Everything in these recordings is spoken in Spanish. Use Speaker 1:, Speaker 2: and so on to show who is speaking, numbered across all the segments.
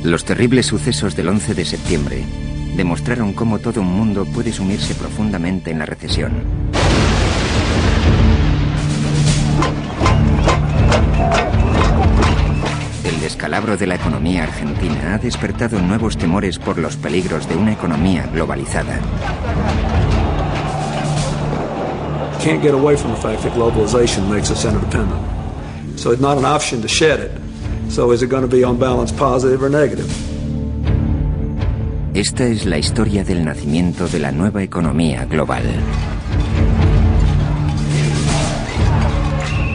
Speaker 1: Los terribles sucesos del 11 de septiembre demostraron cómo todo un mundo puede sumirse profundamente en la recesión. El descalabro de la economía argentina ha despertado nuevos temores por los peligros de una economía globalizada.
Speaker 2: Can't get away from the fact that globalization makes us interdependent. So it's not an option to shed it. So is it going to be on balance positive or negative?
Speaker 1: Esta es la historia del nacimiento de la nueva economía global.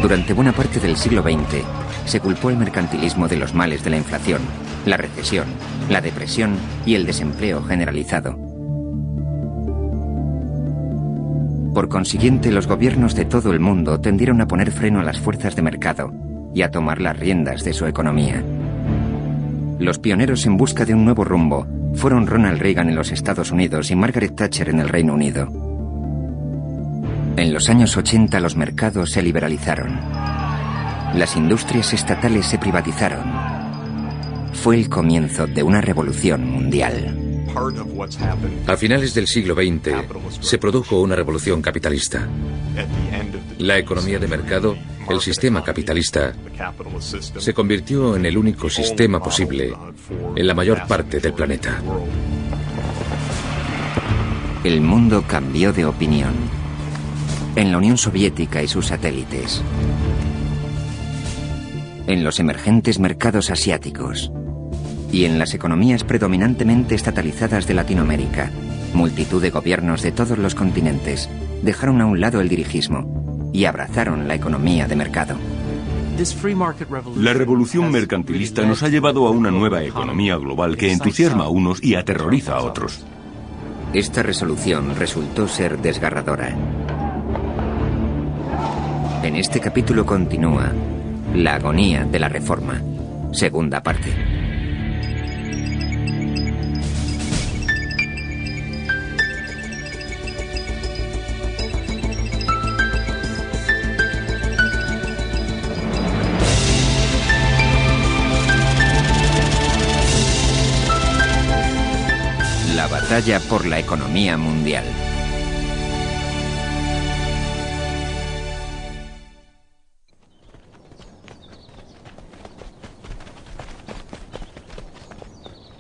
Speaker 1: Durante buena parte del siglo XX, se culpó al mercantilismo de los males de la inflación, la recesión, la depresión y el desempleo generalizado. Por consiguiente, los gobiernos de todo el mundo tendieron a poner freno a las fuerzas de mercado y a tomar las riendas de su economía. Los pioneros en busca de un nuevo rumbo fueron Ronald Reagan en los Estados Unidos y Margaret Thatcher en el Reino Unido. En los años 80 los mercados se liberalizaron. Las industrias estatales se privatizaron. Fue el comienzo de una revolución mundial.
Speaker 3: A finales del siglo XX se produjo una revolución capitalista. La economía de mercado, el sistema capitalista, se convirtió en el único sistema posible en la mayor parte del planeta.
Speaker 1: El mundo cambió de opinión. En la Unión Soviética y sus satélites. En los emergentes mercados asiáticos. Y en las economías predominantemente estatalizadas de Latinoamérica, multitud de gobiernos de todos los continentes dejaron a un lado el dirigismo y abrazaron la economía de mercado.
Speaker 4: La revolución mercantilista nos ha llevado a una nueva economía global que entusiasma a unos y aterroriza a otros.
Speaker 1: Esta resolución resultó ser desgarradora. En este capítulo continúa la agonía de la reforma, segunda parte. La batalla por la economía mundial.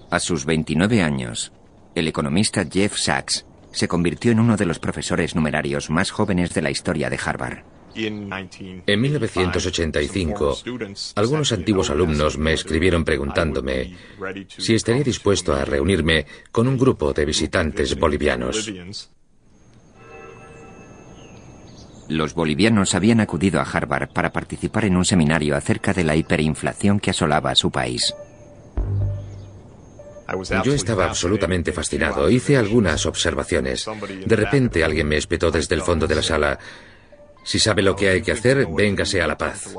Speaker 1: A sus 29 años, el economista Jeff Sachs se convirtió en uno de los profesores numerarios más jóvenes de la historia de Harvard.
Speaker 3: En 1985, algunos antiguos alumnos me escribieron preguntándome si estaría dispuesto a reunirme con un grupo de visitantes bolivianos.
Speaker 1: Los bolivianos habían acudido a Harvard para participar en un seminario acerca de la hiperinflación que asolaba a su país.
Speaker 3: Yo estaba absolutamente fascinado. Hice algunas observaciones. De repente alguien me espetó desde el fondo de la sala: si sabe lo que hay que hacer, véngase a La Paz.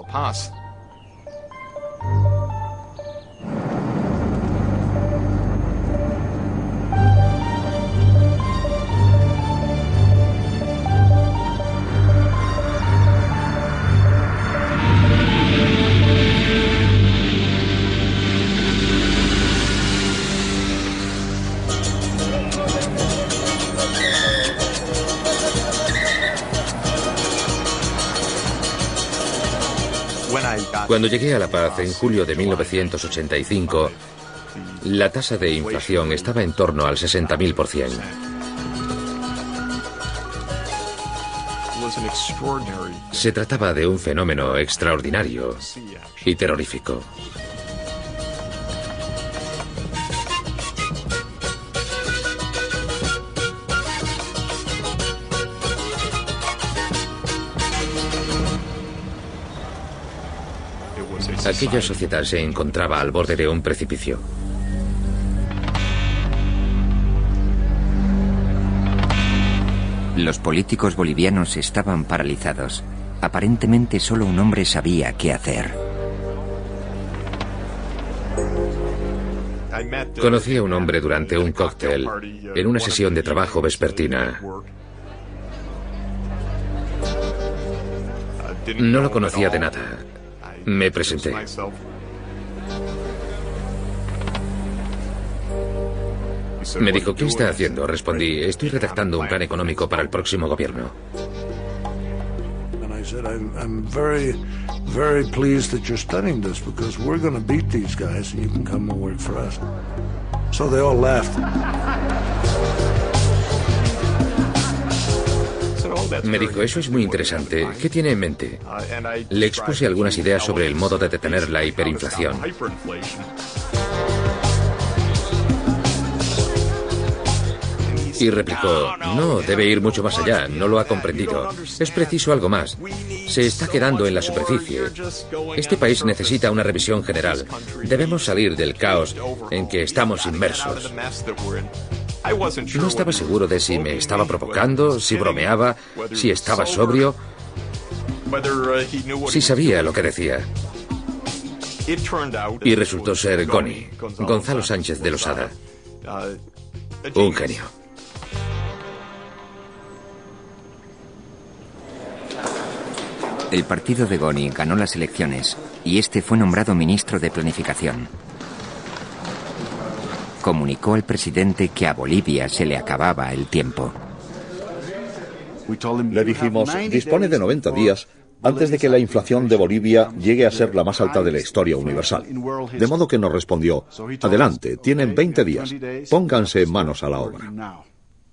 Speaker 3: Cuando llegué a La Paz en julio de 1985, la tasa de inflación estaba en torno al 60.000%. Se trataba de un fenómeno extraordinario y terrorífico. Aquella sociedad se encontraba al borde de un precipicio.
Speaker 1: Los políticos bolivianos estaban paralizados. Aparentemente solo un hombre sabía qué hacer.
Speaker 3: Conocí a un hombre durante un cóctel en una sesión de trabajo vespertina. No lo conocía de nada. Me presenté. Me dijo, ¿qué está haciendo? Respondí, estoy redactando un plan económico para el próximo gobierno.
Speaker 5: I said, I'm very, very pleased that you're studying this because we're going to beat these guys and you can come and work for us. So they all laughed.
Speaker 3: Me dijo, eso es muy interesante. ¿Qué tiene en mente? Le expuse algunas ideas sobre el modo de detener la hiperinflación. Y replicó, no, debe ir mucho más allá, no lo ha comprendido. Es preciso algo más. Se está quedando en la superficie. Este país necesita una revisión general. Debemos salir del caos en que estamos inmersos. No estaba seguro de si me estaba provocando, si bromeaba, si estaba sobrio, si sabía lo que decía. Y resultó ser Goni, Gonzalo Sánchez de Losada. Un genio.
Speaker 1: El partido de Goni ganó las elecciones y este fue nombrado ministro de Planificación. Comunicó al presidente que a Bolivia se le acababa el tiempo.
Speaker 6: Le dijimos, dispone de 90 días antes de que la inflación de Bolivia llegue a ser la más alta de la historia universal. De modo que nos respondió, adelante, tienen 20 días, pónganse manos a la obra.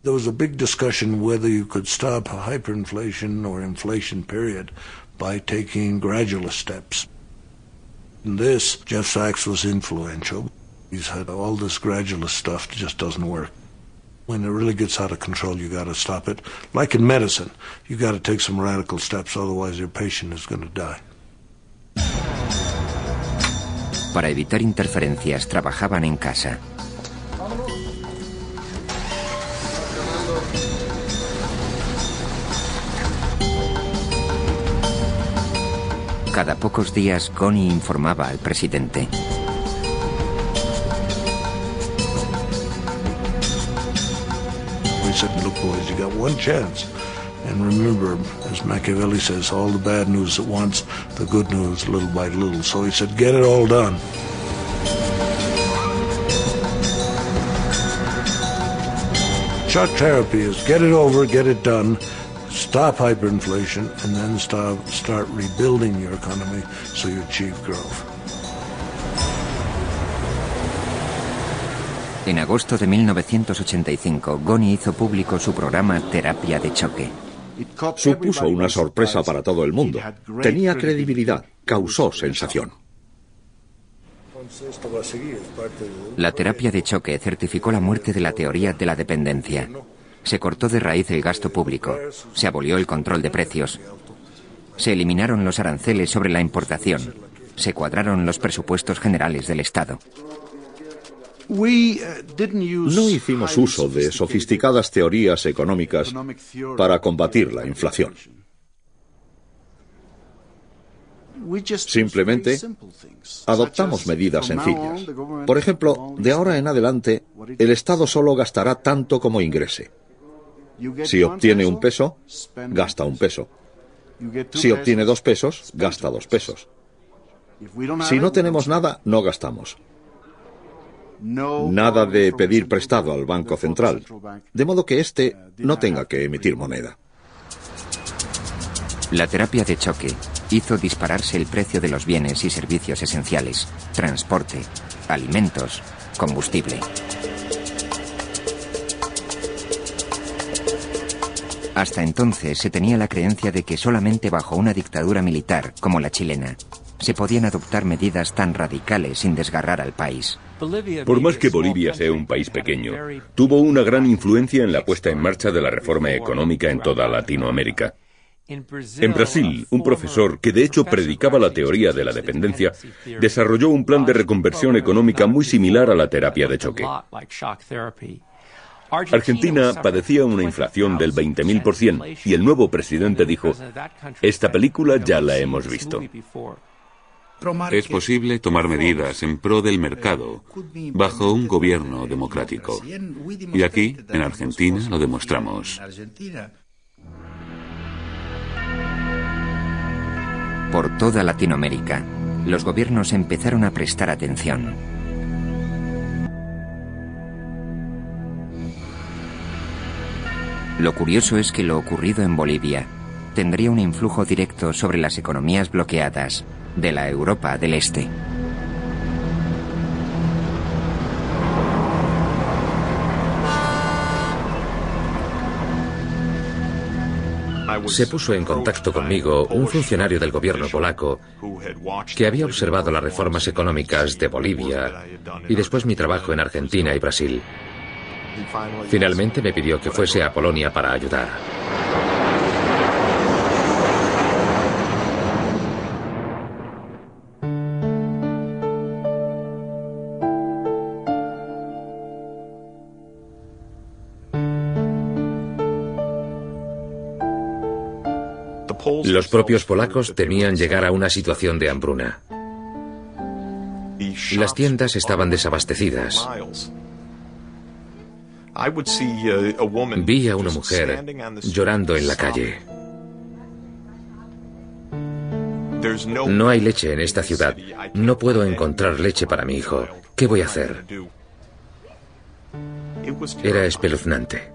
Speaker 5: There was a big discussion whether you could stop a hyperinflation or inflation period by taking gradual steps. In this, Jeff Sachs was influential. He's had all this gradual stuff that just doesn't work. When it really gets out of control, you got to stop it. Like in medicine, you got to take some radical steps, otherwise your patient is going to die.
Speaker 1: Para evitar interferencias, trabajaban en casa. Cada pocos días, Goni informaba al presidente.
Speaker 5: We said, look, boys, you got one chance. And remember, as Machiavelli says, all the bad news at once, the good news little by little. So he said, get it all done. Shock therapy is get it over, get it done. Stop hyperinflation and then start rebuilding your economy so you achieve growth.
Speaker 1: En agosto de 1985, Goni hizo público su programa Terapia de Choque.
Speaker 6: Supuso una sorpresa para todo el mundo. Tenía credibilidad, causó sensación.
Speaker 1: La terapia de choque certificó la muerte de la teoría de la dependencia. Se cortó de raíz el gasto público, se abolió el control de precios, se eliminaron los aranceles sobre la importación, se cuadraron los presupuestos generales del Estado.
Speaker 6: No hicimos uso de sofisticadas teorías económicas para combatir la inflación. Simplemente adoptamos medidas sencillas. Por ejemplo, de ahora en adelante, el Estado solo gastará tanto como ingrese. Si obtiene un peso, gasta un peso. Si obtiene 2 pesos, gasta 2 pesos. Si no tenemos nada, no gastamos. Nada de pedir prestado al Banco Central, de modo que éste no tenga que emitir moneda.
Speaker 1: La terapia de choque hizo dispararse el precio de los bienes y servicios esenciales, transporte, alimentos, combustible. Hasta entonces se tenía la creencia de que solamente bajo una dictadura militar, como la chilena, se podían adoptar medidas tan radicales sin desgarrar al país.
Speaker 4: Por más que Bolivia sea un país pequeño, tuvo una gran influencia en la puesta en marcha de la reforma económica en toda Latinoamérica. En Brasil, un profesor que de hecho predicaba la teoría de la dependencia, desarrolló un plan de reconversión económica muy similar a la terapia de choque. Argentina padecía una inflación del 20.000% y el nuevo presidente dijo, esta película ya la hemos visto.
Speaker 7: Es posible tomar medidas en pro del mercado bajo un gobierno democrático. Y aquí, en Argentina, lo demostramos.
Speaker 1: Por toda Latinoamérica, los gobiernos empezaron a prestar atención. Lo curioso es que lo ocurrido en Bolivia tendría un influjo directo sobre las economías bloqueadas de la Europa del Este.
Speaker 3: Se puso en contacto conmigo un funcionario del gobierno polaco que había observado las reformas económicas de Bolivia y después mi trabajo en Argentina y Brasil. Finalmente me pidió que fuese a Polonia para ayudar. Los propios polacos temían llegar a una situación de hambruna. Las tiendas estaban desabastecidas. Vi a una mujer llorando en la calle. No hay leche en esta ciudad. No puedo encontrar leche para mi hijo. ¿Qué voy a hacer? Era espeluznante.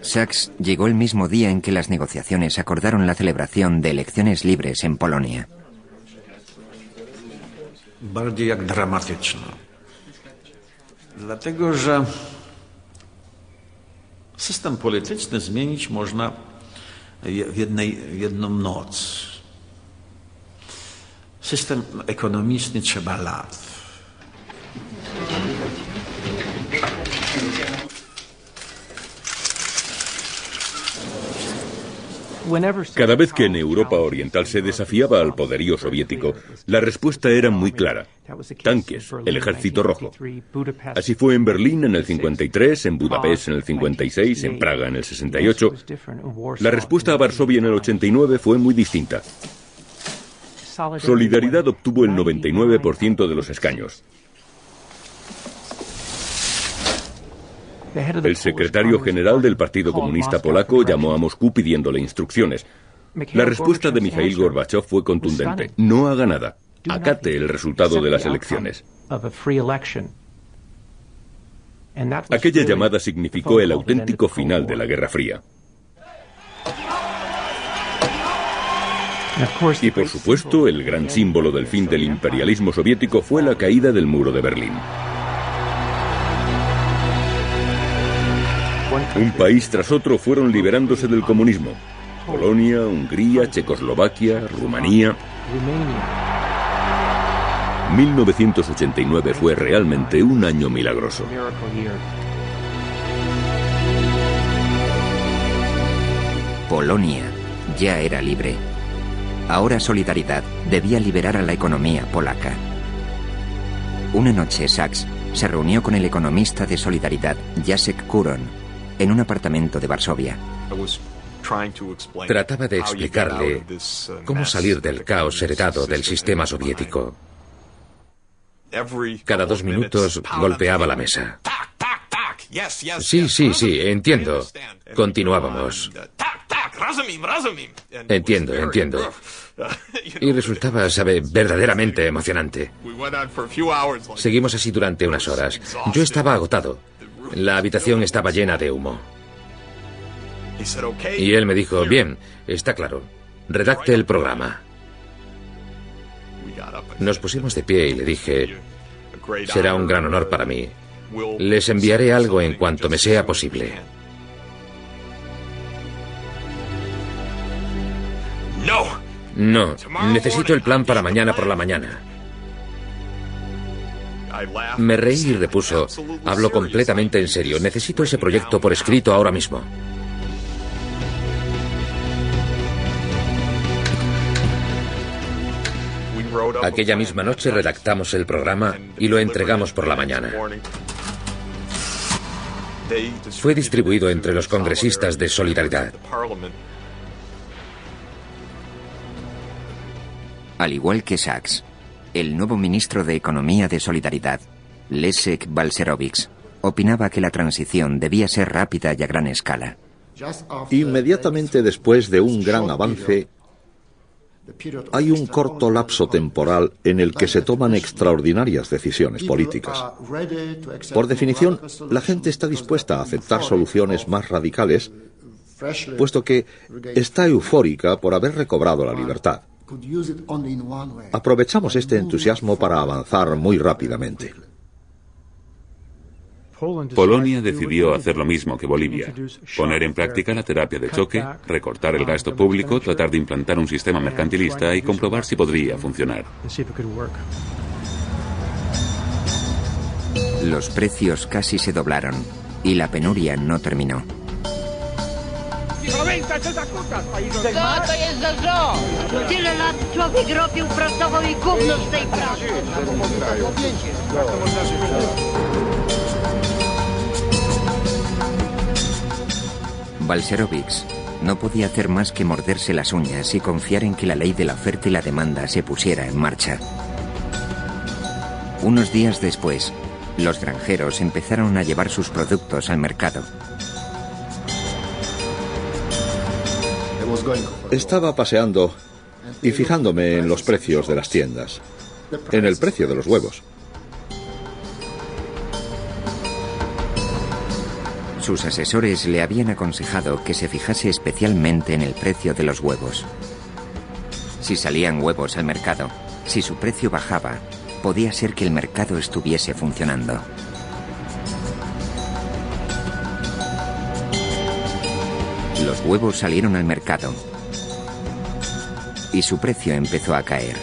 Speaker 1: Sachs llegó el mismo día en que las negociaciones acordaron la celebración de elecciones libres en Polonia.
Speaker 8: Bardziej jak dramatyczna. Dlatego, że system polityczny zmienić można w jedną noc. System ekonomiczny trzeba lat.
Speaker 4: Cada vez que en Europa Oriental se desafiaba al poderío soviético, la respuesta era muy clara. Tanques, el Ejército Rojo. Así fue en Berlín en el 53, en Budapest en el 56, en Praga en el 68. La respuesta a Varsovia en el 89 fue muy distinta. Solidaridad obtuvo el 99% de los escaños. El secretario general del Partido Comunista Polaco llamó a Moscú pidiéndole instrucciones. La respuesta de Mikhail Gorbachev fue contundente. No haga nada. Acate el resultado de las elecciones. Aquella llamada significó el auténtico final de la Guerra Fría. Y por supuesto, el gran símbolo del fin del imperialismo soviético fue la caída del muro de Berlín. Un país tras otro fueron liberándose del comunismo. Polonia, Hungría, Checoslovaquia, Rumanía. 1989 fue realmente un año milagroso.
Speaker 1: Polonia ya era libre. Ahora Solidaridad debía liberar a la economía polaca. Una noche Sachs se reunió con el economista de Solidaridad, Jacek Kuron, en un apartamento de Varsovia.
Speaker 3: Trataba de explicarle cómo salir del caos heredado del sistema soviético. Cada 2 minutos golpeaba la mesa. Sí, entiendo. Continuábamos. Entiendo. Y resultaba, verdaderamente emocionante. Seguimos así durante unas horas. Yo estaba agotado. La habitación estaba llena de humo. Y él me dijo, bien, está claro, redacte el programa. Nos pusimos de pie y le dije, será un gran honor para mí. Les enviaré algo en cuanto me sea posible. No, necesito el plan para mañana por la mañana. Me reí y repuso, hablo completamente en serio, necesito ese proyecto por escrito ahora mismo. Aquella misma noche redactamos el programa y lo entregamos por la mañana. Fue distribuido entre los congresistas de Solidaridad.
Speaker 1: Al igual que Sachs, el nuevo ministro de Economía de Solidaridad, Leszek Balcerowicz, opinaba que la transición debía ser rápida y a gran escala.
Speaker 6: Inmediatamente después de un gran avance, Hay un corto lapso temporal en el que se toman extraordinarias decisiones políticas. Por definición, la gente está dispuesta a aceptar soluciones más radicales, puesto que está eufórica por haber recobrado la libertad. Aprovechamos este entusiasmo para avanzar muy rápidamente.
Speaker 7: Polonia decidió hacer lo mismo que Bolivia, poner en práctica la terapia de choque, recortar el gasto público, tratar de implantar un sistema mercantilista y comprobar si podría funcionar.
Speaker 1: Los precios casi se doblaron y la penuria no terminó.
Speaker 9: To jest za rząd. Tyle lat człowiek robił, pracował i gówno z tej pracy.
Speaker 1: Balcerowicz no podía hacer más que morderse las uñas y confiar en que la ley de la oferta y la demanda se pusiera en marcha. Unos días después, los granjeros empezaron a llevar sus productos al mercado.
Speaker 6: Estaba paseando y fijándome en los precios de las tiendas, en el precio de los huevos.
Speaker 1: Sus asesores le habían aconsejado que se fijase especialmente en el precio de los huevos. Si salían huevos al mercado, si su precio bajaba, podía ser que el mercado estuviese funcionando. Los huevos salieron al mercado y su precio empezó a caer.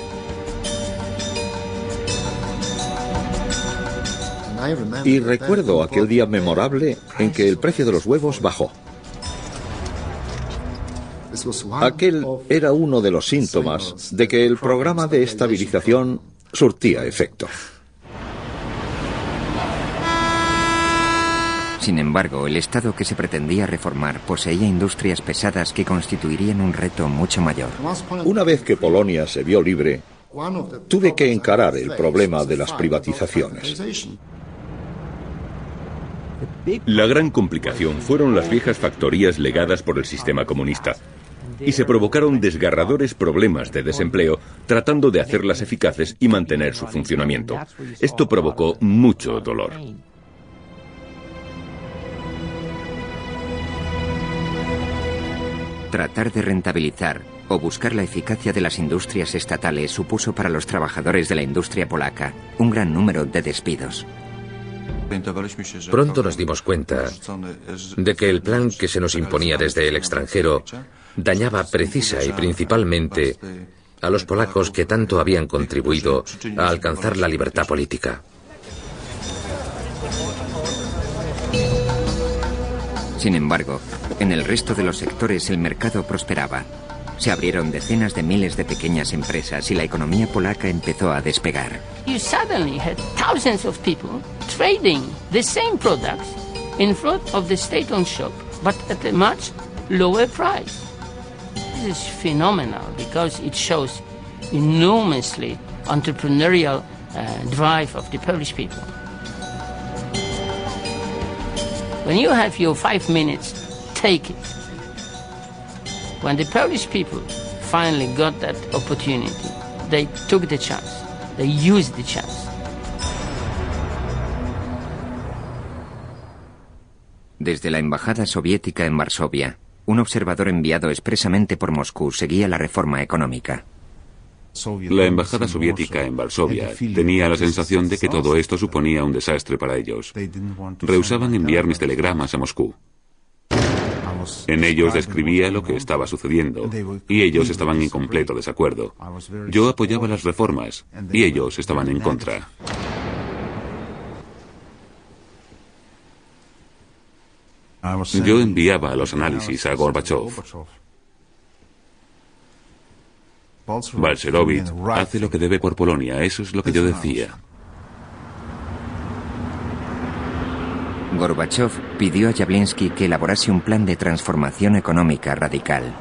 Speaker 6: Y recuerdo aquel día memorable en que el precio de los huevos bajó. Aquel era uno de los síntomas de que el programa de estabilización surtía efecto.
Speaker 1: Sin embargo, el Estado que se pretendía reformar poseía industrias pesadas que constituirían un reto mucho mayor.
Speaker 6: Una vez que Polonia se vio libre, tuve que encarar el problema de las privatizaciones.
Speaker 4: La gran complicación fueron las viejas factorías legadas por el sistema comunista, y se provocaron desgarradores problemas de desempleo tratando de hacerlas eficaces y mantener su funcionamiento. Esto provocó mucho dolor.
Speaker 1: Tratar de rentabilizar o buscar la eficacia de las industrias estatales supuso para los trabajadores de la industria polaca un gran número de despidos.
Speaker 3: Pronto nos dimos cuenta de que el plan que se nos imponía desde el extranjero dañaba precisa y principalmente a los polacos que tanto habían contribuido a alcanzar la libertad política.
Speaker 1: Sin embargo, en el resto de los sectores el mercado prosperaba. Se abrieron decenas de miles de pequeñas empresas y la economía polaca empezó a despegar.
Speaker 10: You suddenly had thousands of people trading the same products in front of the state-owned shop, but at a much lower price. This is phenomenal because it shows enormously entrepreneurial drive of the Polish people. When you have your 5 minutes, take it. When the Polish people finally got that opportunity, they took the chance. They used the chance.
Speaker 1: Desde la embajada soviética en Varsovia, un observador enviado expresamente por Moscú seguía la reforma económica.
Speaker 7: La embajada soviética en Varsovia tenía la sensación de que todo esto suponía un desastre para ellos. Rehusaban enviar mis telegramas a Moscú. En ellos describía lo que estaba sucediendo y ellos estaban en completo desacuerdo. Yo apoyaba las reformas y ellos estaban en contra. Yo enviaba los análisis a Gorbachev. Balcerowicz hace lo que debe por Polonia, eso es lo que yo decía.
Speaker 1: Gorbachev pidió a Jablinski que elaborase un plan de transformación económica radical.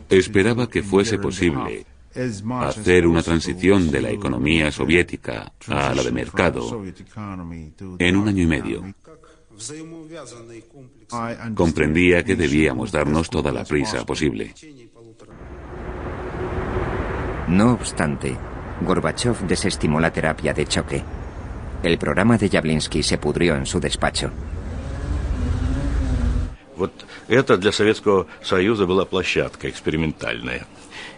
Speaker 7: Esperaba que fuese posible hacer una transición de la economía soviética a la de mercado en 1 año y medio. Comprendía que debíamos darnos toda la prisa posible.
Speaker 1: No obstante, Gorbachov desestimó la terapia de choque. El programa de Явлинский se pudrió en su despacho.
Speaker 11: Вот это для Советского Союза была площадка экспериментальная.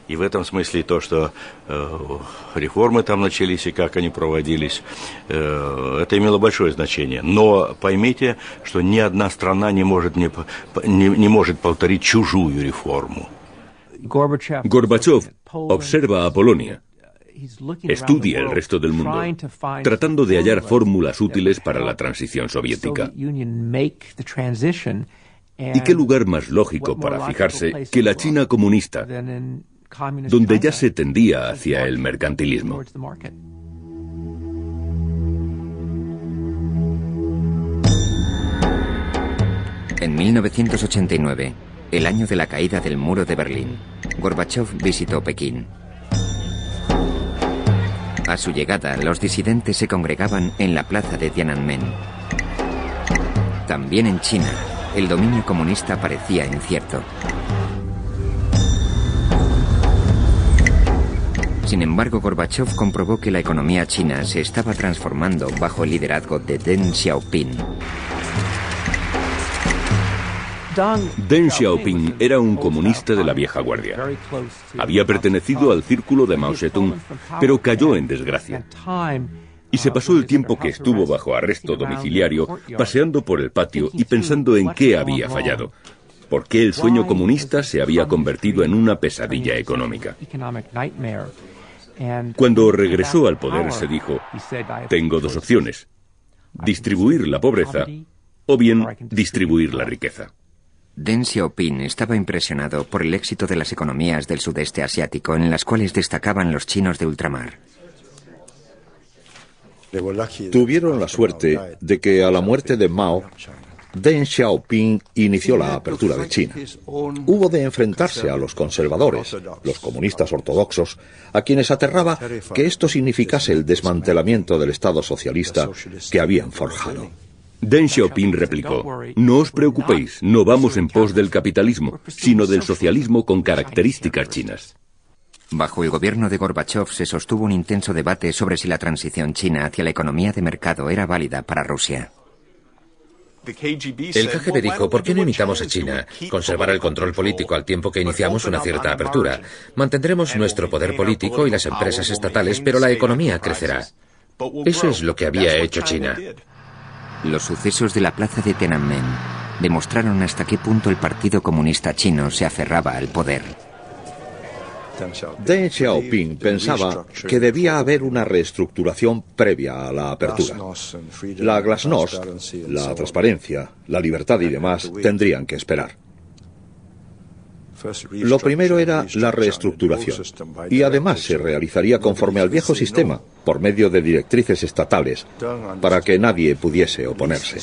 Speaker 11: И в этом смысле то, что реформы там начались и как они проводились, это имело большое значение. Но поймите, что ни одна страна не может повторить чужую реформу.
Speaker 4: Gorbachov observa a Polonia, estudia el resto del mundo, tratando de hallar fórmulas útiles para la transición soviética. ¿Y qué lugar más lógico para fijarse que la China comunista, donde ya se tendía hacia el mercantilismo?
Speaker 1: En 1989, el año de la caída del muro de Berlín, Gorbachov visitó Pekín. A su llegada, los disidentes se congregaban en la plaza de Tiananmen. También en China, el dominio comunista parecía incierto. Sin embargo, Gorbachov comprobó que la economía china se estaba transformando bajo el liderazgo de Deng Xiaoping.
Speaker 4: Deng Xiaoping era un comunista de la vieja guardia. Había pertenecido al círculo de Mao Zedong, pero cayó en desgracia. Y se pasó el tiempo que estuvo bajo arresto domiciliario paseando por el patio y pensando en qué había fallado. ¿Por qué el sueño comunista se había convertido en una pesadilla económica? Cuando regresó al poder se dijo: tengo dos opciones, distribuir la pobreza o bien distribuir la riqueza.
Speaker 1: Deng Xiaoping estaba impresionado por el éxito de las economías del sudeste asiático, en las cuales destacaban los chinos de ultramar.
Speaker 6: Tuvieron la suerte de que a la muerte de Mao, Deng Xiaoping inició la apertura de China. Hubo de enfrentarse a los conservadores, los comunistas ortodoxos, a quienes aterraba que esto significase el desmantelamiento del Estado socialista que habían forjado.
Speaker 4: Deng Xiaoping replicó: no os preocupéis, no vamos en pos del capitalismo, sino del socialismo con características chinas.
Speaker 1: Bajo el gobierno de Gorbachov se sostuvo un intenso debate sobre si la transición china hacia la economía de mercado era válida para Rusia.
Speaker 3: El KGB dijo: ¿por qué no imitamos a China? Conservar el control político al tiempo que iniciamos una cierta apertura. Mantendremos nuestro poder político y las empresas estatales, pero la economía crecerá. Eso es lo que había hecho China.
Speaker 1: Los sucesos de la plaza de Tiananmen demostraron hasta qué punto el Partido Comunista Chino se aferraba al poder.
Speaker 6: Deng Xiaoping pensaba que debía haber una reestructuración previa a la apertura. La glasnost, la transparencia, la libertad y demás tendrían que esperar. Lo primero era la reestructuración, y además se realizaría conforme al viejo sistema, por medio de directrices estatales, para que nadie pudiese oponerse.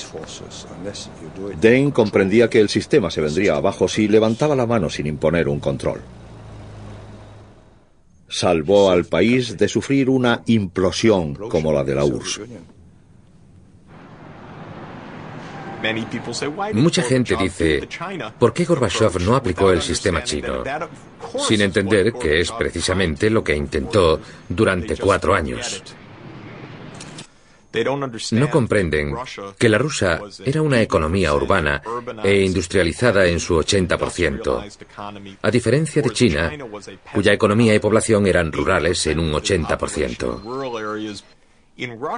Speaker 6: Deng comprendía que el sistema se vendría abajo si levantaba la mano sin imponer un control. Salvó al país de sufrir una implosión como la de la URSS.
Speaker 3: Mucha gente dice: ¿por qué Gorbachov no aplicó el sistema chino? Sin entender que es precisamente lo que intentó durante 4 años. No comprenden que la rusa era una economía urbana e industrializada en su 80%, a diferencia de China, cuya economía y población eran rurales en un 80%.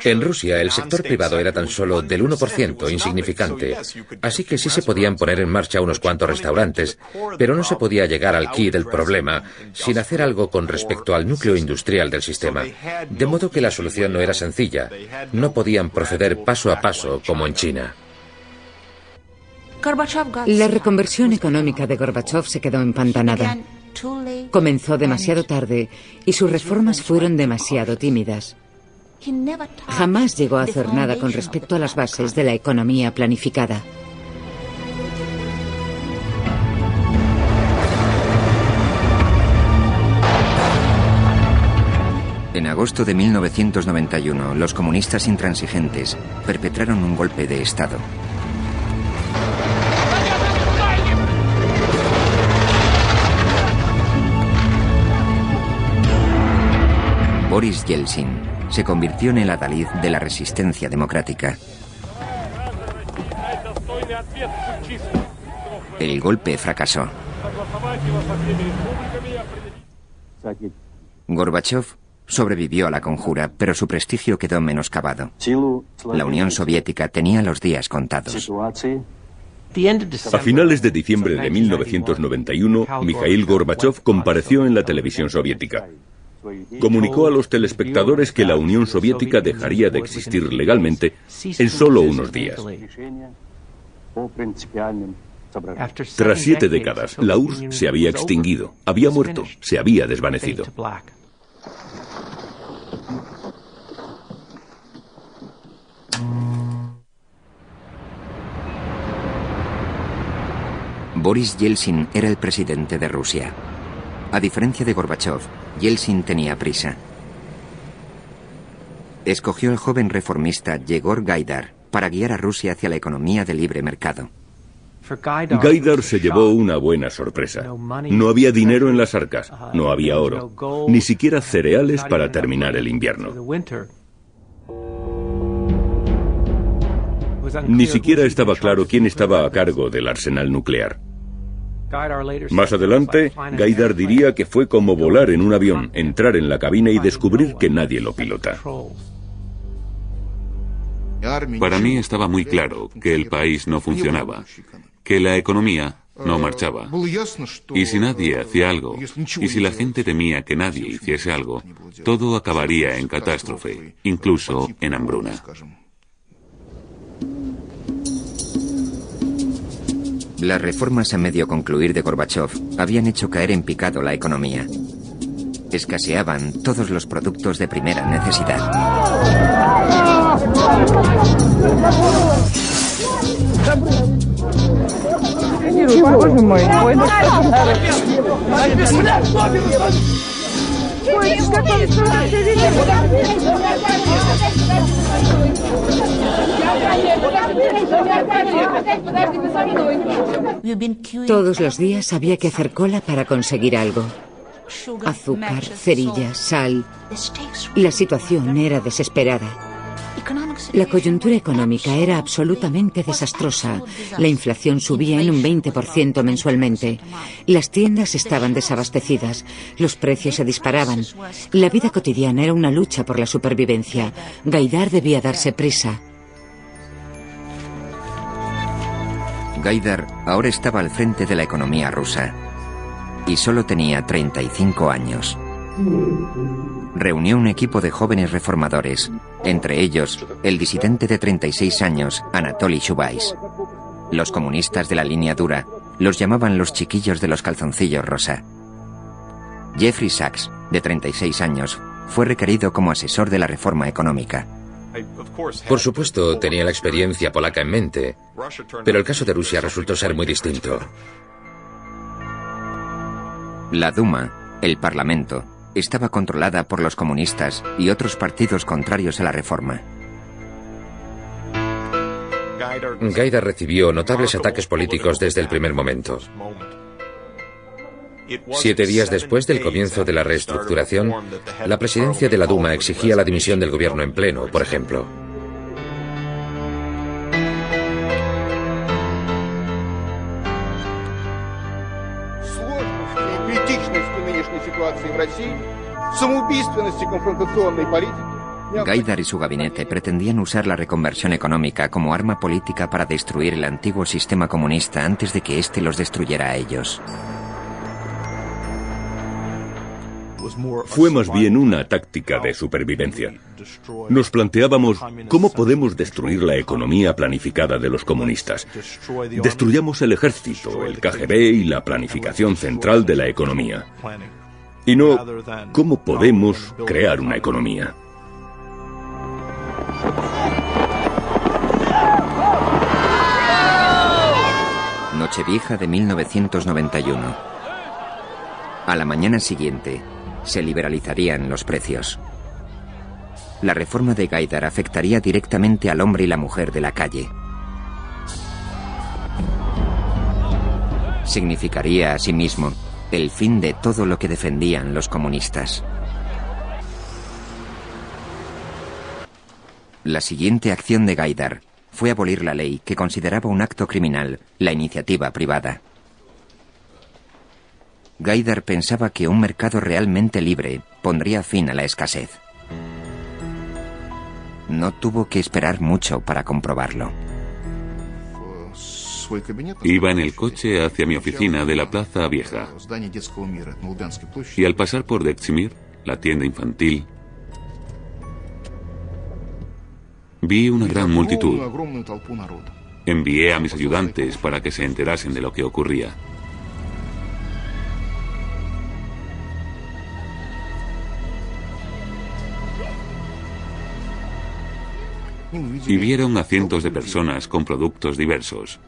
Speaker 3: En Rusia, el sector privado era tan solo del 1%, insignificante, así que sí se podían poner en marcha unos cuantos restaurantes, pero no se podía llegar al quid del problema sin hacer algo con respecto al núcleo industrial del sistema, de modo que la solución no era sencilla, no podían proceder paso a paso como en China.
Speaker 12: La reconversión económica de Gorbachov se quedó empantanada. Comenzó demasiado tarde y sus reformas fueron demasiado tímidas. Jamás llegó a hacer nada con respecto a las bases de la economía planificada.
Speaker 1: En agosto de 1991, los comunistas intransigentes perpetraron un golpe de Estado. Boris Yeltsin se convirtió en el adalid de la resistencia democrática. El golpe fracasó. Gorbachov sobrevivió a la conjura, pero su prestigio quedó menoscabado. La Unión Soviética tenía los días contados.
Speaker 4: A finales de diciembre de 1991, Mikhail Gorbachov compareció en la televisión soviética. Comunicó a los telespectadores que la Unión Soviética dejaría de existir legalmente en solo unos días. Tras 7 décadas, la URSS se había extinguido, había muerto, se había desvanecido.
Speaker 1: Boris Yeltsin era el presidente de Rusia. A diferencia de Gorbachov, Yeltsin tenía prisa. Escogió al joven reformista Yegor Gaidar para guiar a Rusia hacia la economía de libre mercado.
Speaker 4: Gaidar se llevó una buena sorpresa. No había dinero en las arcas, no había oro, ni siquiera cereales para terminar el invierno. Ni siquiera estaba claro quién estaba a cargo del arsenal nuclear. Más adelante, Gaidar diría que fue como volar en un avión, entrar en la cabina y descubrir que nadie lo pilota.
Speaker 7: Para mí estaba muy claro que el país no funcionaba, que la economía no marchaba. Y si nadie hacía algo, y si la gente temía que nadie hiciese algo, todo acabaría en catástrofe, incluso en hambruna.
Speaker 1: Las reformas a medio concluir de Gorbachov habían hecho caer en picado la economía. Escaseaban todos los productos de primera necesidad.
Speaker 12: Todos los días había que hacer cola para conseguir algo. Azúcar, cerillas, sal. La situación era desesperada. La coyuntura económica era absolutamente desastrosa. La inflación subía en un 20% mensualmente. Las tiendas estaban desabastecidas. Los precios se disparaban. La vida cotidiana era una lucha por la supervivencia. Gaidar debía darse prisa.
Speaker 1: Gaidar ahora estaba al frente de la economía rusa y solo tenía 35 años. Reunió un equipo de jóvenes reformadores, entre ellos el disidente de 36 años, Anatoly Chubais. Los comunistas de la línea dura los llamaban los chiquillos de los calzoncillos rosa. Jeffrey Sachs, de 36 años, fue requerido como asesor de la reforma económica.
Speaker 3: Por supuesto, tenía la experiencia polaca en mente, pero el caso de Rusia resultó ser muy distinto.
Speaker 1: La Duma, el Parlamento, estaba controlada por los comunistas y otros partidos contrarios a la reforma.
Speaker 3: Gaidar recibió notables ataques políticos desde el primer momento. 7 días después del comienzo de la reestructuración, la presidencia de la Duma exigía la dimisión del gobierno en pleno, por ejemplo.
Speaker 1: Gaidar y su gabinete pretendían usar la reconversión económica como arma política para destruir el antiguo sistema comunista antes de que éste los destruyera a ellos.
Speaker 4: Fue más bien una táctica de supervivencia. Nos planteábamos cómo podemos destruir la economía planificada de los comunistas. Destruyamos el ejército, el KGB y la planificación central de la economía. Y no, ¿cómo podemos crear una economía?
Speaker 1: Nochevieja de 1991. A la mañana siguiente, se liberalizarían los precios. La reforma de Gaidar afectaría directamente al hombre y la mujer de la calle. Significaría, asimismo, el fin de todo lo que defendían los comunistas. La siguiente acción de Gaidar fue abolir la ley que consideraba un acto criminal la iniciativa privada. Gaidar pensaba que un mercado realmente libre pondría fin a la escasez. No tuvo que esperar mucho para comprobarlo.
Speaker 7: Iba en el coche hacia mi oficina de la Plaza Vieja. Y al pasar por Deximir, la tienda infantil, vi una gran multitud. Envié a mis ayudantes para que se enterasen de lo que ocurría. Y vieron a cientos de personas con productos diversos.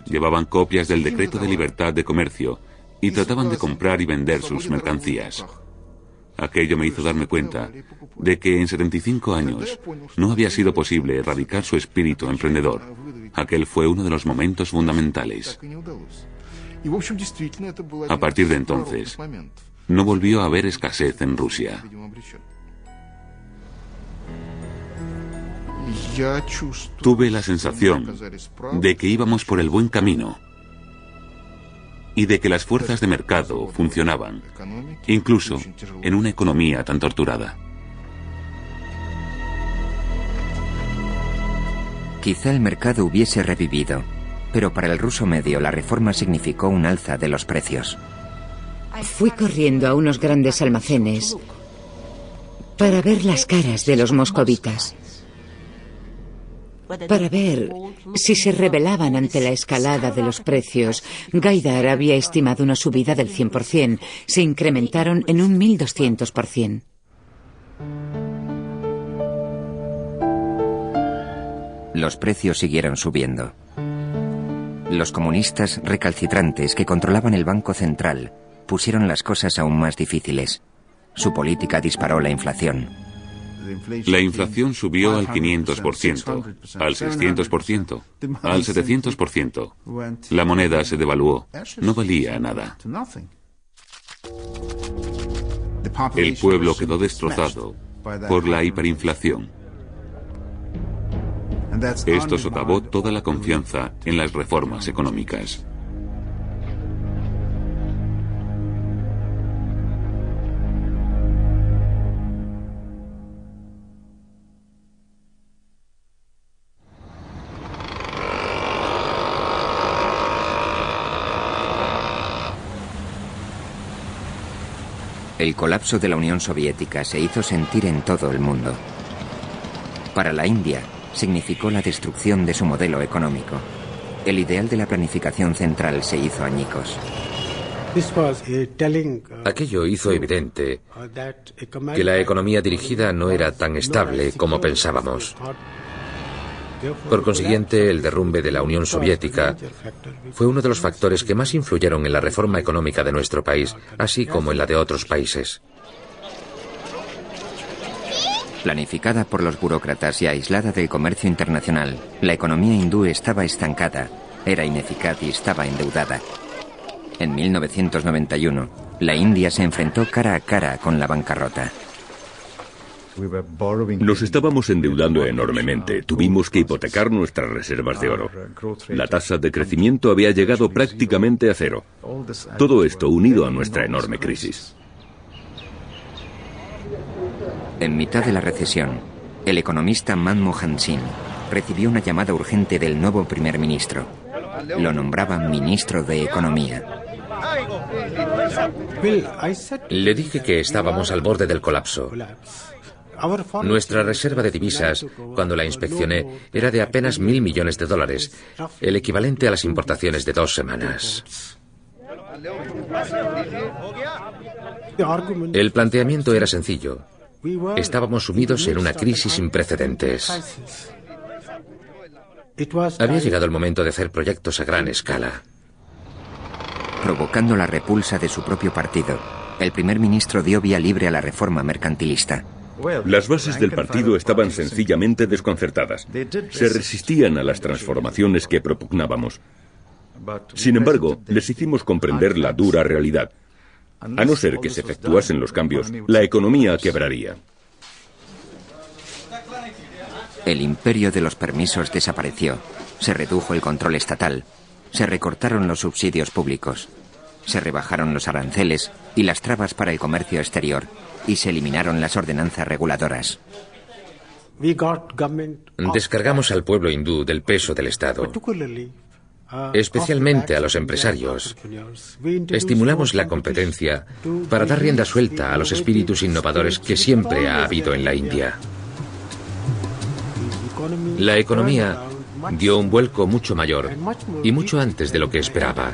Speaker 7: Llevaban copias del decreto de libertad de comercio y trataban de comprar y vender sus mercancías. Aquello me hizo darme cuenta de que en 75 años no había sido posible erradicar su espíritu emprendedor. Aquel fue uno de los momentos fundamentales. A partir de entonces, no volvió a haber escasez en Rusia. Tuve la sensación de que íbamos por el buen camino y de que las fuerzas de mercado funcionaban, incluso en una economía tan torturada.
Speaker 1: Quizá el mercado hubiese revivido, pero para el ruso medio la reforma significó un alza de los precios.
Speaker 12: Fui corriendo a unos grandes almacenes para ver las caras de los moscovitas, para ver si se rebelaban ante la escalada de los precios. Gaidar había estimado una subida del 100%. Se incrementaron en un 1200%.
Speaker 1: Los precios siguieron subiendo. Los comunistas recalcitrantes que controlaban el Banco Central pusieron las cosas aún más difíciles. Su política disparó la inflación.
Speaker 7: La inflación subió al 500%, al 600%, al 700%. La moneda se devaluó. No valía nada. El pueblo quedó destrozado por la hiperinflación. Esto socavó toda la confianza en las reformas económicas.
Speaker 1: El colapso de la Unión Soviética se hizo sentir en todo el mundo. Para la India, significó la destrucción de su modelo económico. El ideal de la planificación central se hizo añicos.
Speaker 3: Aquello hizo evidente que la economía dirigida no era tan estable como pensábamos. Por consiguiente, el derrumbe de la Unión Soviética fue uno de los factores que más influyeron en la reforma económica de nuestro país, así como en la de otros países.
Speaker 1: Planificada por los burócratas y aislada del comercio internacional, la economía hindú estaba estancada, era ineficaz y estaba endeudada. En 1991, la India se enfrentó cara a cara con la bancarrota.
Speaker 4: Nos estábamos endeudando enormemente. Tuvimos que hipotecar nuestras reservas de oro. La tasa de crecimiento había llegado prácticamente a cero. Todo esto unido a nuestra enorme crisis.
Speaker 1: En mitad de la recesión, el economista Manmohan Singh recibió una llamada urgente del nuevo primer ministro. Lo nombraban ministro de Economía.
Speaker 3: Le dije que estábamos al borde del colapso. Nuestra reserva de divisas, cuando la inspeccioné, era de apenas $1.000 millones, el equivalente a las importaciones de 2 semanas. El planteamiento era sencillo. Estábamos sumidos en una crisis sin precedentes. Había llegado el momento de hacer proyectos a gran escala.
Speaker 1: Provocando la repulsa de su propio partido, el primer ministro dio vía libre a la reforma mercantilista.
Speaker 4: Las bases del partido estaban sencillamente desconcertadas. Se resistían a las transformaciones que propugnábamos. Sin embargo, les hicimos comprender la dura realidad. A no ser que se efectuasen los cambios, la economía quebraría.
Speaker 1: El imperio de los permisos desapareció. Se redujo el control estatal. Se recortaron los subsidios públicos. Se rebajaron los aranceles y las trabas para el comercio exterior. Y se eliminaron las ordenanzas reguladoras.
Speaker 3: Descargamos al pueblo hindú del peso del Estado, especialmente a los empresarios. Estimulamos la competencia para dar rienda suelta a los espíritus innovadores que siempre ha habido en la India. La economía dio un vuelco mucho mayor y mucho antes de lo que esperaba.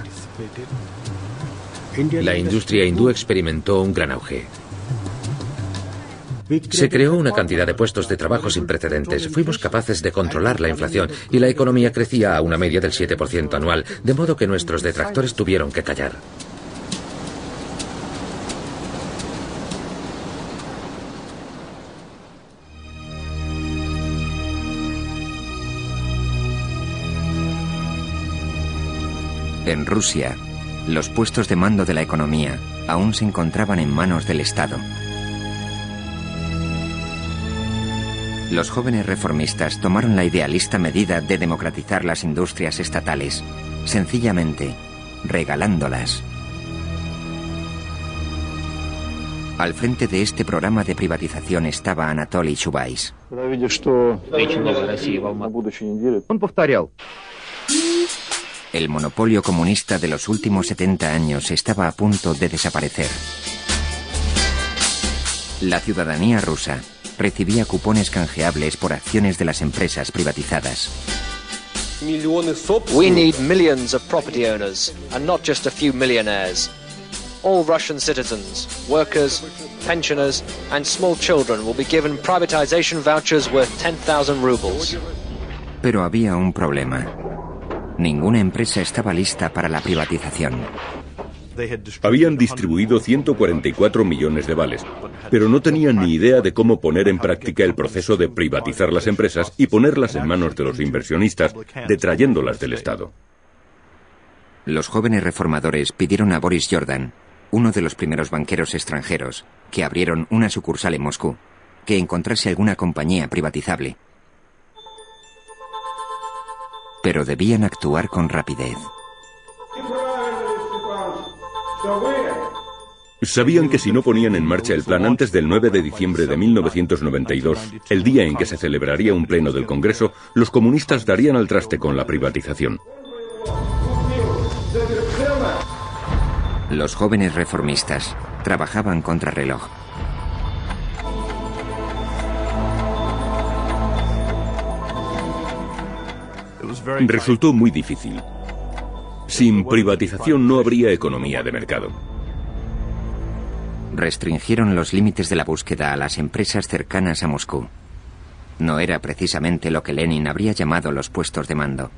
Speaker 3: La industria hindú experimentó un gran auge. Se creó una cantidad de puestos de trabajo sin precedentes. Fuimos capaces de controlar la inflación y la economía crecía a una media del 7% anual, de modo que nuestros detractores tuvieron que callar.
Speaker 1: En Rusia, los puestos de mando de la economía aún se encontraban en manos del Estado. Los jóvenes reformistas tomaron la idealista medida de democratizar las industrias estatales, sencillamente regalándolas. Al frente de este programa de privatización estaba Anatoly Chubais. El monopolio comunista de los últimos 70 años estaba a punto de desaparecer. La ciudadanía rusa recibía cupones canjeables por acciones de las empresas privatizadas.
Speaker 13: We need millions of property owners, and not just a few millionaires. All Russian citizens, workers, pensioners, and small children will be given privatization vouchers worth 10,000 rubles.
Speaker 1: Pero había un problema. Ninguna empresa estaba lista para la privatización.
Speaker 4: Habían distribuido 144 millones de vales, pero no tenían ni idea de cómo poner en práctica el proceso de privatizar las empresas y ponerlas en manos de los inversionistas, detrayéndolas del Estado.
Speaker 1: Los jóvenes reformadores pidieron a Boris Jordan, uno de los primeros banqueros extranjeros, que abrieron una sucursal en Moscú, que encontrase alguna compañía privatizable. Pero debían actuar con rapidez.
Speaker 4: Sabían que si no ponían en marcha el plan antes del 9 de diciembre de 1992, el día en que se celebraría un pleno del Congreso, los comunistas darían al traste con la privatización.
Speaker 1: Los jóvenes reformistas trabajaban contrarreloj.
Speaker 4: Resultó muy difícil. Sin privatización no habría economía de mercado.
Speaker 1: Restringieron los límites de la búsqueda a las empresas cercanas a Moscú. No era precisamente lo que Lenin habría llamado los puestos de mando,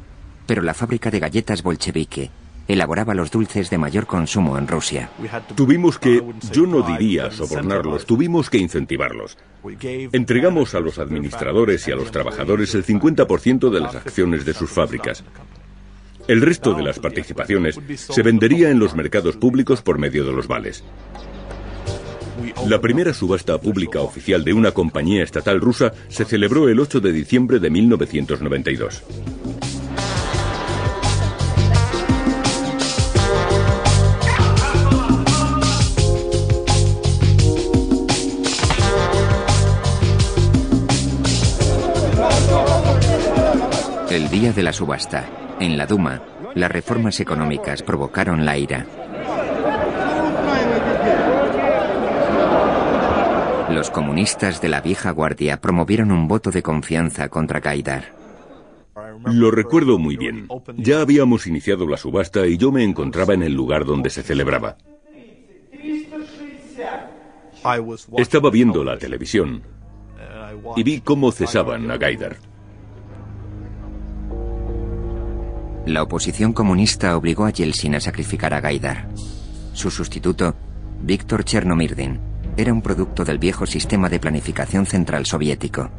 Speaker 1: pero la fábrica de galletas bolchevique elaboraba los dulces de mayor consumo en Rusia.
Speaker 4: Tuvimos que, yo no diría sobornarlos, tuvimos que incentivarlos. Entregamos a los administradores y a los trabajadores el 50% de las acciones de sus fábricas. El resto de las participaciones se vendería en los mercados públicos por medio de los vales. La primera subasta pública oficial de una compañía estatal rusa se celebró el 8 de diciembre de 1992.
Speaker 1: El día de la subasta, en la Duma, las reformas económicas provocaron la ira. Los comunistas de la vieja guardia promovieron un voto de confianza contra Gaidar.
Speaker 4: Lo recuerdo muy bien. Ya habíamos iniciado la subasta y yo me encontraba en el lugar donde se celebraba. Estaba viendo la televisión y vi cómo cesaban a Gaidar.
Speaker 1: La oposición comunista obligó a Yeltsin a sacrificar a Gaidar. Su sustituto, Víktor Chernomyrdin, era un producto del viejo sistema de planificación central soviético.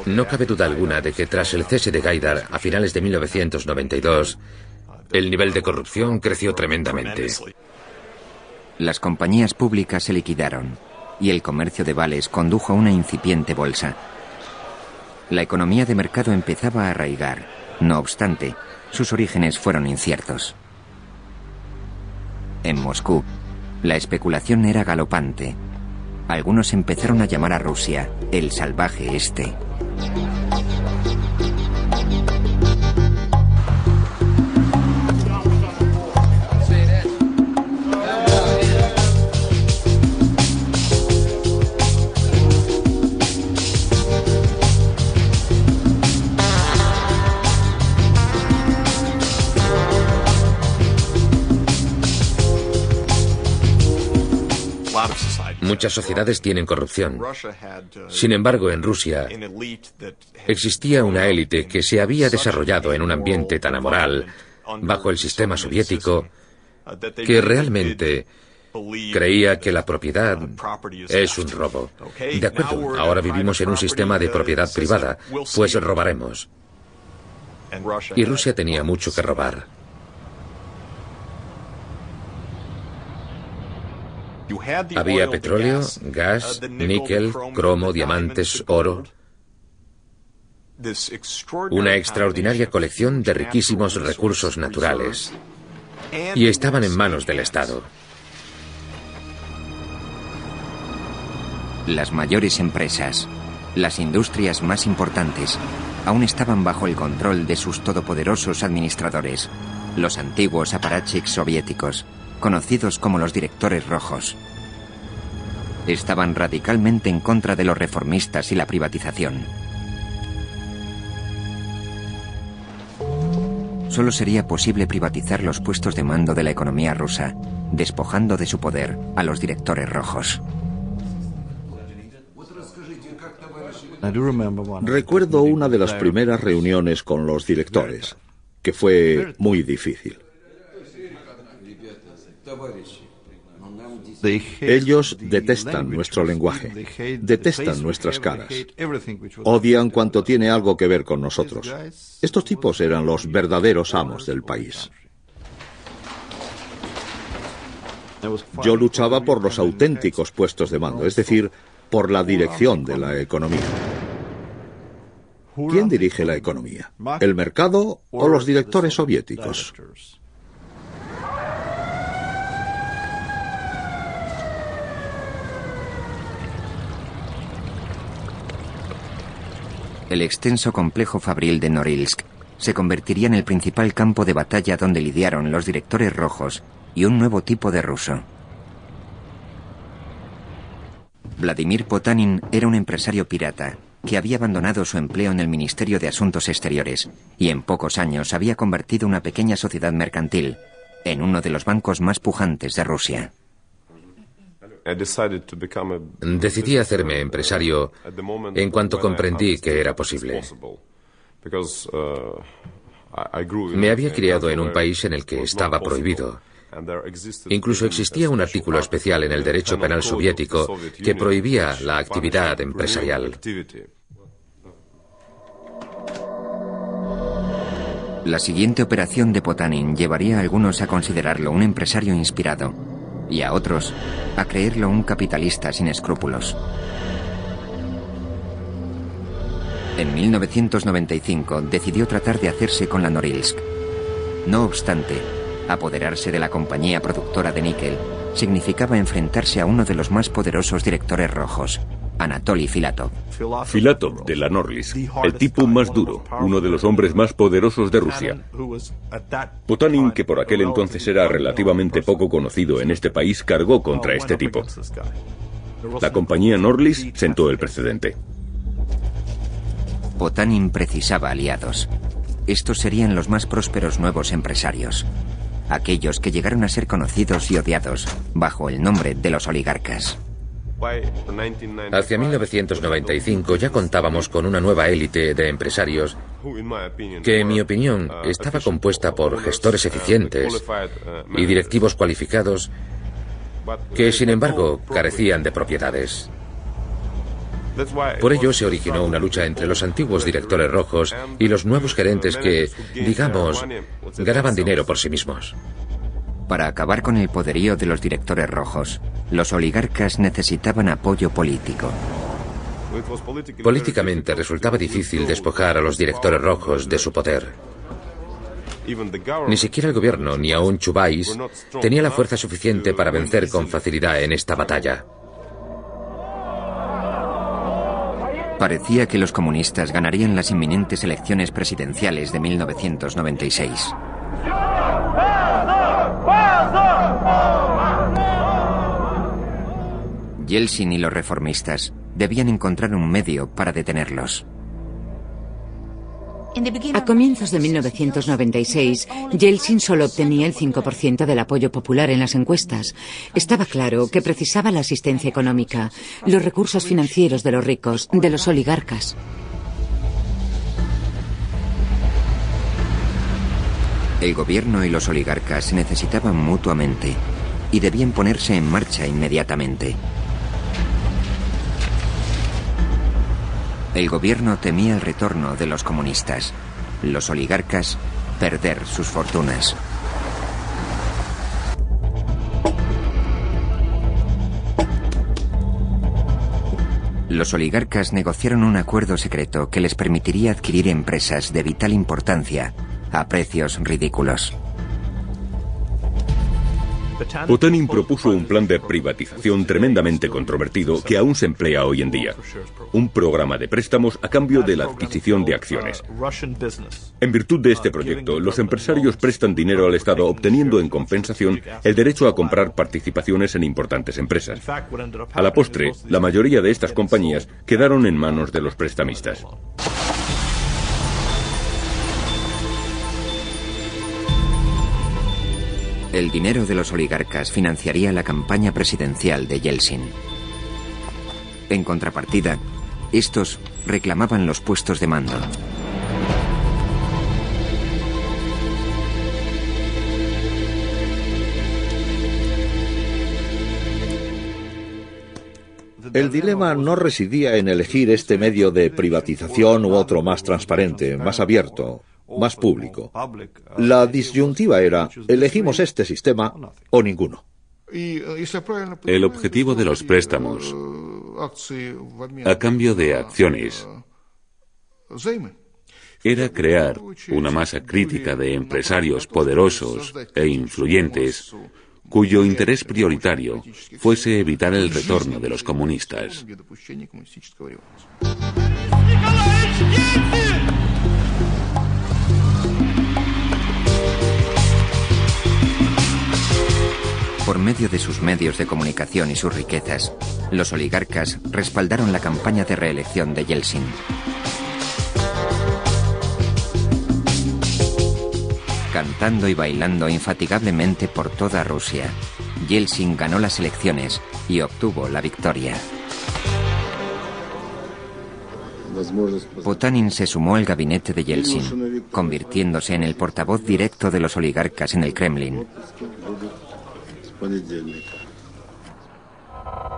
Speaker 3: No cabe duda alguna de que tras el cese de Gaidar a finales de 1992, el nivel de corrupción creció tremendamente.
Speaker 1: Las compañías públicas se liquidaron y el comercio de vales condujo a una incipiente bolsa. La economía de mercado empezaba a arraigar. No obstante, sus orígenes fueron inciertos. En Moscú, la especulación era galopante. Algunos empezaron a llamar a Rusia el salvaje este.
Speaker 3: Muchas sociedades tienen corrupción. Sin embargo, en Rusia existía una élite que se había desarrollado en un ambiente tan amoral, bajo el sistema soviético, que realmente creía que la propiedad es un robo. De acuerdo, ahora vivimos en un sistema de propiedad privada, pues robaremos. Y Rusia tenía mucho que robar. Había petróleo, gas, níquel, cromo, diamantes, oro. Una extraordinaria colección de riquísimos recursos naturales. Y estaban en manos del Estado.
Speaker 1: Las mayores empresas, las industrias más importantes, aún estaban bajo el control de sus todopoderosos administradores, los antiguos apparatchiks soviéticos, conocidos como los directores rojos. Estaban radicalmente en contra de los reformistas y la privatización. Solo sería posible privatizar los puestos de mando de la economía rusa, despojando de su poder a los directores rojos.
Speaker 6: Recuerdo una de las primeras reuniones con los directores, que fue muy difícil. Ellos detestan nuestro lenguaje, detestan nuestras caras, odian cuanto tiene algo que ver con nosotros. Estos tipos eran los verdaderos amos del país. Yo luchaba por los auténticos puestos de mando, es decir, por la dirección de la economía. ¿Quién dirige la economía? ¿El mercado o los directores soviéticos?
Speaker 1: El extenso complejo fabril de Norilsk se convertiría en el principal campo de batalla donde lidiaron los directores rojos y un nuevo tipo de ruso. Vladimir Potanin era un empresario pirata que había abandonado su empleo en el Ministerio de Asuntos Exteriores y en pocos años había convertido una pequeña sociedad mercantil en uno de los bancos más pujantes de Rusia.
Speaker 3: Decidí hacerme empresario en cuanto comprendí que era posible. Me había criado en un país en el que estaba prohibido. Incluso existía un artículo especial en el derecho penal soviético que prohibía la actividad empresarial.
Speaker 1: La siguiente operación de Potanin llevaría a algunos a considerarlo un empresario inspirado y a otros a creerlo un capitalista sin escrúpulos. En 1995 decidió tratar de hacerse con la Norilsk. No obstante, apoderarse de la compañía productora de níquel significaba enfrentarse a uno de los más poderosos directores rojos, Anatoly Filatov.
Speaker 4: Filatov, de la Norilsk, el tipo más duro, uno de los hombres más poderosos de Rusia. Potanin, que por aquel entonces era relativamente poco conocido en este país, cargó contra este tipo. La compañía Norilsk sentó el precedente.
Speaker 1: Potanin precisaba aliados. Estos serían los más prósperos nuevos empresarios, aquellos que llegaron a ser conocidos y odiados bajo el nombre de los oligarcas.
Speaker 3: Hacia 1995 ya contábamos con una nueva élite de empresarios que, en mi opinión, estaba compuesta por gestores eficientes y directivos cualificados que, sin embargo, carecían de propiedades. Por ello se originó una lucha entre los antiguos directores rojos y los nuevos gerentes que, digamos, ganaban dinero por sí mismos.
Speaker 1: Para acabar con el poderío de los directores rojos, los oligarcas necesitaban apoyo político.
Speaker 3: Políticamente resultaba difícil despojar a los directores rojos de su poder. Ni siquiera el gobierno, ni aún Chubais, tenía la fuerza suficiente para vencer con facilidad en esta batalla.
Speaker 1: Parecía que los comunistas ganarían las inminentes elecciones presidenciales de 1996. Yeltsin y los reformistas debían encontrar un medio para detenerlos.
Speaker 12: A comienzos de 1996, Yeltsin solo obtenía el 5% del apoyo popular en las encuestas. Estaba claro que precisaba la asistencia económica, los recursos financieros de los ricos, de los oligarcas.
Speaker 1: El gobierno y los oligarcas se necesitaban mutuamente y debían ponerse en marcha inmediatamente. El gobierno temía el retorno de los comunistas, los oligarcas perder sus fortunas. Los oligarcas negociaron un acuerdo secreto que les permitiría adquirir empresas de vital importancia a precios ridículos.
Speaker 4: Potanin propuso un plan de privatización tremendamente controvertido que aún se emplea hoy en día. Un programa de préstamos a cambio de la adquisición de acciones. En virtud de este proyecto, los empresarios prestan dinero al Estado obteniendo en compensación el derecho a comprar participaciones en importantes empresas. A la postre, la mayoría de estas compañías quedaron en manos de los prestamistas.
Speaker 1: El dinero de los oligarcas financiaría la campaña presidencial de Yeltsin. En contrapartida, estos reclamaban los puestos de mando.
Speaker 6: El dilema no residía en elegir este medio de privatización u otro más transparente, más abierto, más público. La disyuntiva era, elegimos este sistema o ninguno.
Speaker 7: El objetivo de los préstamos, a cambio de acciones, era crear una masa crítica de empresarios poderosos e influyentes cuyo interés prioritario fuese evitar el retorno de los comunistas.
Speaker 1: Por medio de sus medios de comunicación y sus riquezas, los oligarcas respaldaron la campaña de reelección de Yeltsin. Cantando y bailando infatigablemente por toda Rusia, Yeltsin ganó las elecciones y obtuvo la victoria. Potanin se sumó al gabinete de Yeltsin, convirtiéndose en el portavoz directo de los oligarcas en el Kremlin.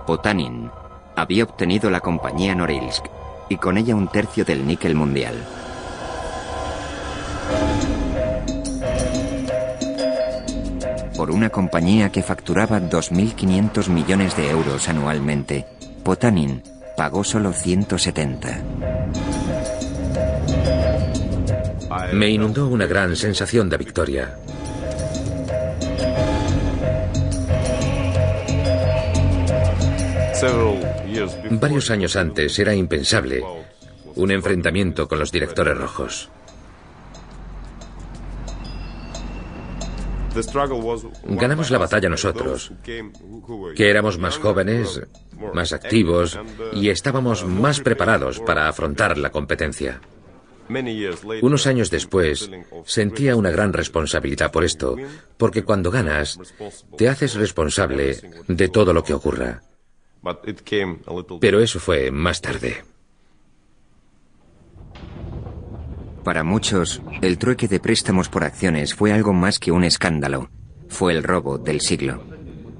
Speaker 1: Potanin había obtenido la compañía Norilsk y con ella un tercio del níquel mundial. Por una compañía que facturaba 2.500 millones de euros anualmente, Potanin pagó solo 170.
Speaker 3: Me inundó una gran sensación de victoria. Varios años antes era impensable un enfrentamiento con los directores rojos. Ganamos la batalla nosotros, que éramos más jóvenes, más activos y estábamos más preparados para afrontar la competencia. Unos años después, sentía una gran responsabilidad por esto, porque cuando ganas, te haces responsable de todo lo que ocurra. Pero eso fue más tarde.
Speaker 1: Para muchos, el trueque de préstamos por acciones fue algo más que un escándalo. Fue el robo del siglo.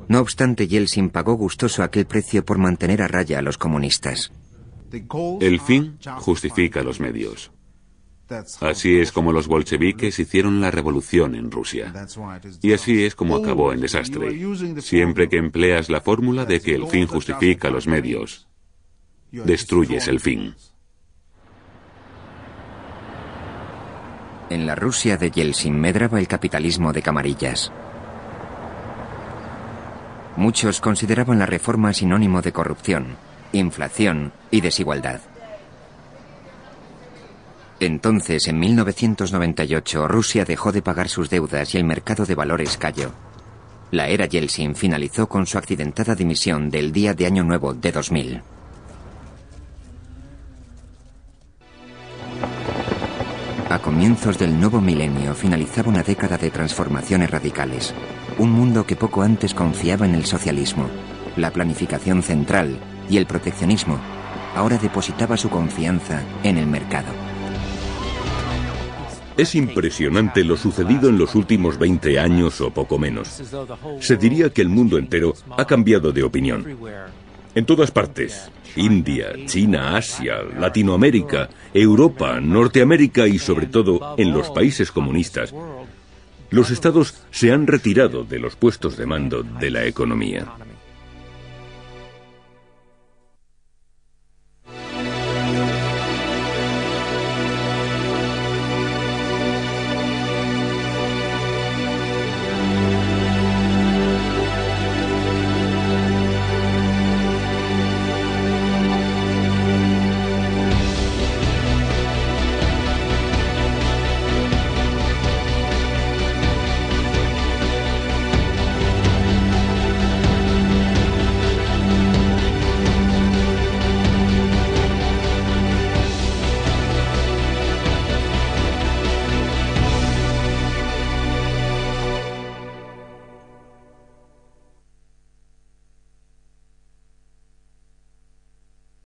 Speaker 1: No obstante, Yeltsin pagó gustoso aquel precio por mantener a raya a los comunistas.
Speaker 7: El fin justifica los medios. Así es como los bolcheviques hicieron la revolución en Rusia. Y así es como acabó en desastre. Siempre que empleas la fórmula de que el fin justifica los medios, destruyes el fin.
Speaker 1: En la Rusia de Yeltsin medraba el capitalismo de camarillas. Muchos consideraban la reforma sinónimo de corrupción, inflación y desigualdad. Entonces, en 1998, Rusia dejó de pagar sus deudas y el mercado de valores cayó. La era Yeltsin finalizó con su accidentada dimisión del día de Año Nuevo de 2000. A comienzos del nuevo milenio finalizaba una década de transformaciones radicales. Un mundo que poco antes confiaba en el socialismo, la planificación central y el proteccionismo, ahora depositaba su confianza en el mercado.
Speaker 4: Es impresionante lo sucedido en los últimos 20 años o poco menos. Se diría que el mundo entero ha cambiado de opinión. En todas partes, India, China, Asia, Latinoamérica, Europa, Norteamérica y sobre todo en los países comunistas, los estados se han retirado de los puestos de mando de la economía.